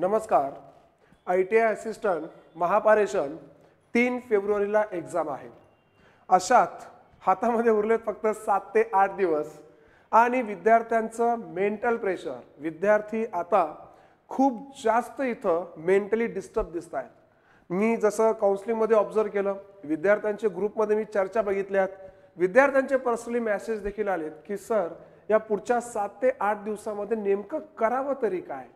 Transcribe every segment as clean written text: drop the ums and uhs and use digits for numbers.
नमस्कार. ITI assistant Mahapareshan 3 फेब्रुवारीला exam आहे. अशात हातामध्ये उरलेत फक्त 7 ते 8 दिवस आणि विद्यार्थ्यांचं मेंटल प्रेशर. विद्यार्थी आता खूप जास्त इथं मेंटली डिस्टर्ब दिसत आहेत. मी जसं काउन्सिलिंगमध्ये ऑब्झर्व केलं, विद्यार्थ्यांच्या ग्रुपमध्ये मी चर्चा बघितल्यात, विद्यार्थ्यांचे पर्सनली मेसेज देखील आलेत की सर या पुढच्या 7 ते 8 दिवसामध्ये नेमकं करावं तरी काय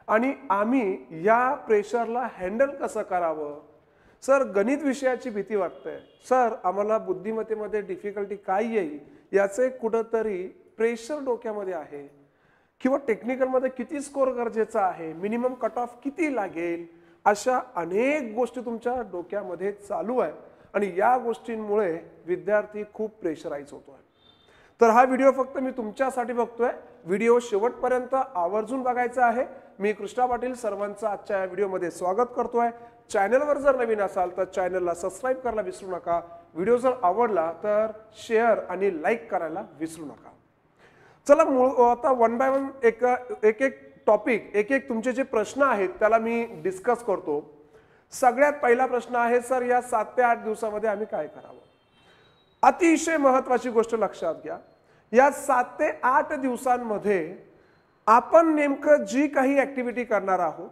आणि आम्ही या प्रेशरला हँडल कसं करावं. सर गणित विषयाची भीती वाटते, सर आम्हाला बुद्धिमत्तेमध्ये डिफिकल्टी काय येईल याचे कुठंतरी प्रेशर डोक्यामध्ये आहे, किंवा टेक्निकलमध्ये किती स्कोर गरजेचा आहे, मिनिमम कट ऑफ किती लागेल, अशा अनेक गोष्टी तुमच्या डोक्यामध्ये चालू आहे आणि या गोष्टींमुळे विद्यार्थी खूप प्रेशराइज होतोय. तर हा व्हिडिओ फक्त मी तुमच्यासाठी बघतोय. व्हिडिओ शेवटपर्यंत आवर्जून बघायचा आहे. मी कृष्णा पाटील सर्वांचं आजच्या या व्हिडिओमध्ये स्वागत करतोय. चॅनलवर जर नवीन असाल तर चॅनलला सबस्क्राईब करायला विसरू नका. व्हिडिओ जर आवडला तर शेअर आणि लाईक करायला विसरू नका. चला आता वन बाय वन एक टॉपिक एक तुमचे जे प्रश्न आहेत त्याला मी डिस्कस करतो. सगळ्यात पहिला प्रश्न आहे, सर या 7 ते 8 दिवसामध्ये आम्ही काय करावं. अतिशय महत्त्वाची गोष्ट लक्षात घ्या, या 7 ते 8 दिवसांमध्ये आपण नेमकं जी काही ऍक्टिव्हिटी करणार आहोत,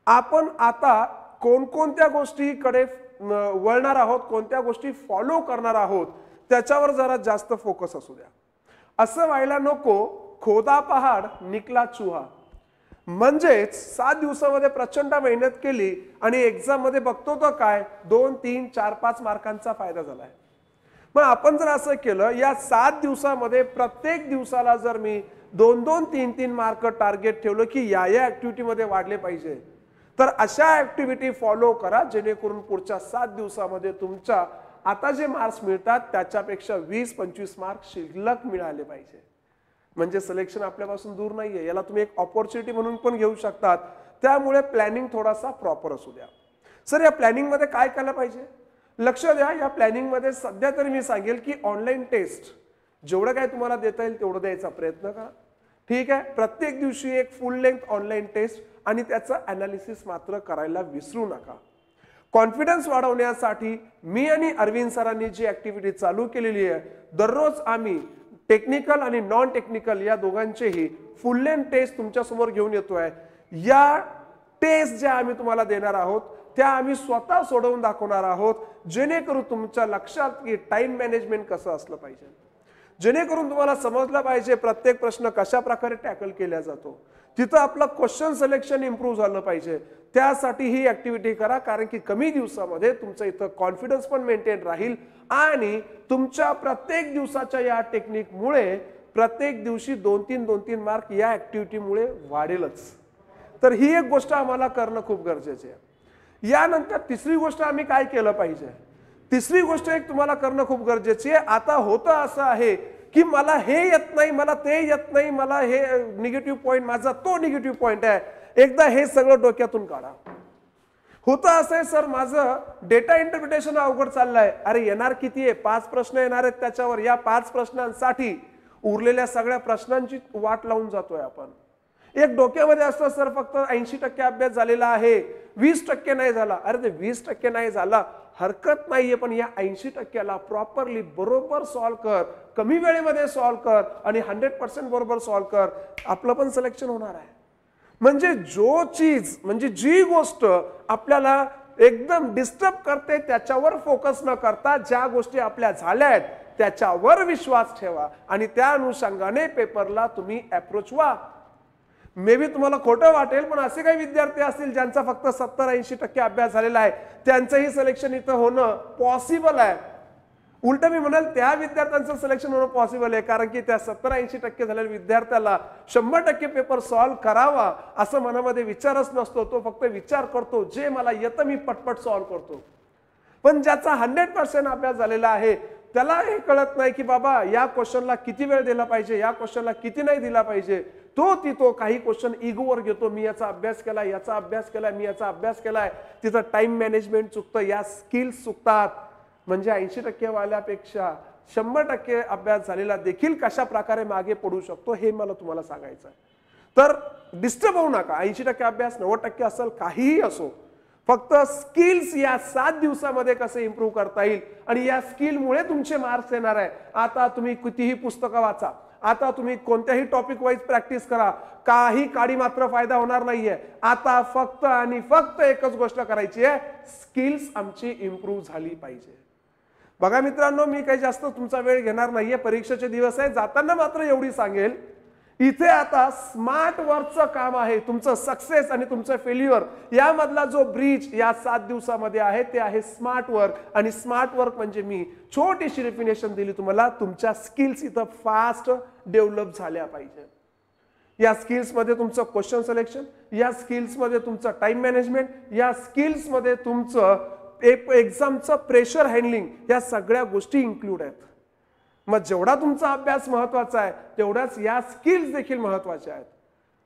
आपण आता कोणकोणत्या गोष्टीकडे वळणार आहोत, कोणत्या गोष्टी फॉलो करणार आहोत त्याच्यावर जरा जास्त फोकस असू द्या. असं व्हायला नको खोदा पहाड निकला चुहा. म्हणजेच 7 दिवसामध्ये प्रचंड मेहनत केली आणि एक्झाम मध्ये बघतो तर काय 2, 3, 4, 5 मार्कांचा फायदा झालाय. मग आपण जर असं केलं, या 7 दिवसामध्ये प्रत्येक दिवसाला जर मी 2-2, 3-3 मार्क टार्गेट ठेवलं की या ऍक्टिव्हिटीमध्ये वाढले पाहिजे, तर अशा ऍक्टिव्हिटी फॉलो करा जेणेकरून पुढच्या 7 दिवसामध्ये तुमच्या आता जे मार्क्स मिळतात त्याच्यापेक्षा 20-25 मार्क शिल्लक मिळाले पाहिजे. म्हणजे सिलेक्शन आपल्यापासून दूर नाहीये, याला तुम्ही एक ऑपॉर्च्युनिटी म्हणून पण घेऊ शकतात. त्यामुळे प्लॅनिंग थोडासा प्रॉपर असू द्या. सर या प्लॅनिंग मध्ये काय केलं पाहिजे, लक्ष द्या. या प्लॅनिंग मध्ये सध्या तरी मी सांगेल की ऑनलाईन टेस्ट जेवढं काय तुम्हाला देता येईल तेवढं द्यायचा प्रयत्न करा. ठीक आहे, प्रत्येक दिवशी एक फुल लेंथ ऑनलाईन टेस्ट आणि त्याचं अनालिसिस मात्र करायला विसरू नका. कॉन्फिडन्स वाढवण्यासाठी मी आणि अरविंद सरांनी जी ऍक्टिव्हिटी चालू केलेली आहे, दररोज आम्ही टेक्निकल आणि नॉन टेक्निकल या दोघांचेही फुल लेंथ टेस्ट तुमच्या समोर घेऊन येतोय. या टेस्ट ज्या आम्ही तुम्हाला देणार आहोत त्या आम्ही स्वतः सोडवून दाखवणार आहोत, जेणेकरून तुमच्या लक्षात की टाइम मॅनेजमेंट कसं असलं पाहिजे, जेणेकरून तुम्हाला समजलं पाहिजे प्रत्येक प्रश्न कशा प्रकारे टॅकल केला जातो, तिथं आपलं क्वेश्चन सिलेक्शन इम्प्रूव्ह झालं पाहिजे. त्यासाठी ही ऍक्टिव्हिटी करा, कारण की कमी दिवसामध्ये तुमचं इथं कॉन्फिडन्स पण मेंटेन राहील आणि तुमच्या प्रत्येक दिवसाच्या या टेक्निकमुळे प्रत्येक दिवशी 2-3 मार्क या ऍक्टिव्हिटीमुळे वाढेलच. तर ही एक गोष्ट आम्हाला करणं खूप गरजेचे आहे. यानंतर तिसरी गोष्ट आम्ही काय केलं पाहिजे, तिसरी गोष्ट एक तुम्हाला करणं खूप गरजेची आहे. आता होतं असं आहे की मला हे येत नाही, मला ते येत नाही, मला हे निगेटिव्ह पॉइंट माझा तो निगेटिव्ह पॉइंट आहे. एकदा हे सगळं डोक्यातून काढा. होतं असं आहे, सर माझं डेटा इंटरप्रिटेशन अवघड चाललंय. अरे येणार किती आहे, 5 प्रश्न येणार आहेत त्याच्यावर. या 5 प्रश्नांसाठी उरलेल्या सगळ्या प्रश्नांची वाट लावून जातोय आपण. एक डोक्यामध्ये असतं सर फक्त 80% अभ्यास झालेला आहे, 20% नाही झाला. अरे ते 20% नाही झाला हरकत नाहीये, पण या 80%ला प्रॉपरली बरोबर सॉल्व्ह कर, कमी वेळेमध्ये सॉल्व्ह कर आणि 100% बरोबर सॉल्व्ह कर. आपलं पण सिलेक्शन होणार आहे. म्हणजे म्हणजे जी गोष्ट आपल्याला एकदम डिस्टर्ब करते त्याच्यावर फोकस न करता ज्या गोष्टी आपल्या झाल्या आहेत त्याच्यावर विश्वास ठेवा आणि त्या अनुषंगाने पेपरला तुम्ही अप्रोच व्हा. मे बी तुम्हाला खोटं वाटेल, पण असे काही विद्यार्थी असतील ज्यांचा फक्त 70-80% अभ्यास झालेला आहे, त्यांचंही सिलेक्शन इथं होणं पॉसिबल आहे. उलट मी म्हणाल त्या विद्यार्थ्यांचं सिलेक्शन होणं पॉसिबल आहे, कारण की त्या 70-80% झालेल्या विद्यार्थ्याला 100% पेपर सॉल्व्ह करावा असं मनामध्ये विचारच नसतो. तो फक्त विचार करतो जे मला येतं मी पटपट सॉल्व्ह करतो. पण ज्याचा 100% अभ्यास झालेला आहे त्याला हे कळत नाही की बाबा या क्वेश्चनला किती वेळ दिला पाहिजे, या क्वेश्चनला किती नाही दिला पाहिजे. तो काही क्वेश्चन इगोवर घेतो, मी याचा अभ्यास केलाय, याचा अभ्यास केलाय, मी याचा अभ्यास केलाय. तिथं टाइम मॅनेजमेंट चुकतं, या स्किल्स चुकतात. म्हणजे 80% वाल्यापेक्षा 100% अभ्यास झालेला देखील कशा प्रकारे मागे पडू शकतो हे मला तुम्हाला सांगायचं आहे. तर डिस्टर्ब होऊ नका. 80% अभ्यास, 90% असेल, काहीही असो, फक्त स्किल्स या 7 दिवसामध्ये कसे इम्प्रूव्ह करता येईल आणि या स्किलमुळे तुमचे मार्क्स येणार आहे. आता तुम्ही कितीही पुस्तकं वाचा, आता तुम्ही कोणत्याही टॉपिक वाईज प्रॅक्टिस करा, काही काडी मात्र फायदा होणार नाहीये. आता फक्त आणि फक्त एकच गोष्ट करायची आहे, स्किल्स आमची इम्प्रूव्ह झाली पाहिजे. बघा मित्रांनो, मी काही जास्त तुमचा वेळ घेणार नाहीये, परीक्षेचे दिवस आहे. जाताना मात्र एवढी सांगेल, इथे आता स्मार्ट वर्कचं काम आहे. तुमचं सक्सेस आणि तुमचं फेल्युअर यामधला जो ब्रिज या 7 दिवसामध्ये आहे ते आहे स्मार्ट वर्क. आणि स्मार्ट वर्क म्हणजे मी छोटीशी डेफिनेशन दिली तुम्हाला, तुमच्या स्किल्स इथं फास्ट डेव्हलप झाल्या पाहिजे. या स्किल्समध्ये तुमचं क्वेश्चन सिलेक्शन, या स्किल्समध्ये तुमचं टाइम मॅनेजमेंट, या स्किल्समध्ये तुमचं एक्झामचं प्रेशर हँडलिंग, या सगळ्या गोष्टी इन्क्लूड आहेत. मग जेवढा तुमचा अभ्यास महत्वाचा आहे तेवढाच या स्किल्स देखील महत्वाच्या आहेत.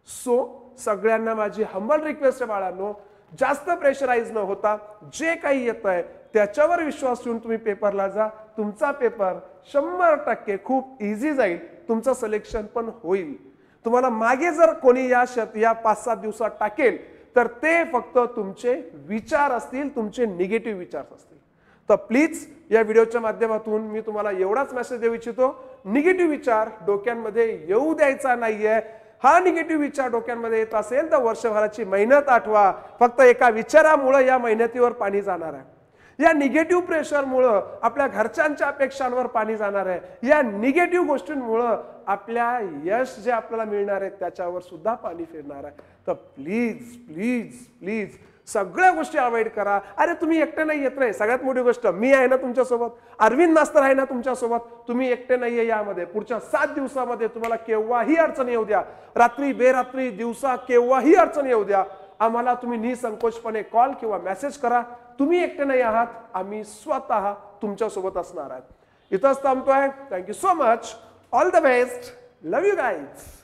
सो सगळ्यांना माझी हंबल रिक्वेस्ट आहे बाळांनो, जास्त प्रेशराइज न होता जे काही येत आहे त्याच्यावर विश्वास ठेवून तुम्ही पेपरला जा. तुमचा पेपर 100% खूप इझी जाईल, तुमचं सिलेक्शन पण होईल. तुम्हाला मागे जर कोणी या 5-7 दिवसात टाकेल तर ते फक्त तुमचे विचार असतील, तुमचे निगेटिव्ह विचार असतील. तर प्लीज या व्हिडिओच्या माध्यमातून मी तुम्हाला एवढाच मेसेज देऊ इच्छितो, निगेटिव्ह विचार डोक्यांमध्ये येऊ द्यायचा नाहीये. हा निगेटिव्ह विचार डोक्यांमध्ये येत असेल तर वर्षभराची मेहनत आठवा. फक्त एका विचारामुळे या मेहनतीवर पाणी जाणार आहे. या निगेटिव्ह प्रेशरमुळे आपल्या घरच्यांच्या अपेक्षांवर पाणी जाणार आहे. या निगेटिव्ह गोष्टींमुळे आपल्या यश जे आपल्याला मिळणार आहे त्याच्यावर सुद्धा पाणी फिरणार आहे. तर प्लीज प्लीज प्लीज सगळ्या गोष्टी अवॉइड करा. अरे तुम्ही एकटे नाही येत नाही, सगळ्यात मोठी गोष्ट मी आहे ना तुमच्यासोबत, अरविंद मास्तर आहे ना तुमच्यासोबत. तुम्ही एकटे नाहीये यामध्ये. पुढच्या 7 दिवसामध्ये तुम्हाला केव्हाही अडचण येऊ द्या, रात्री बेरात्री दिवसा केव्हाही अडचण येऊ द्या, आम्हाला तुम्ही निसंकोचपणे कॉल किंवा मेसेज करा. तुम्ही एकटे नाही आहात, आम्ही स्वतः तुमच्यासोबत असणार आहात. इथंच थांबतोय. Thank you so much. All the best. Love you guys.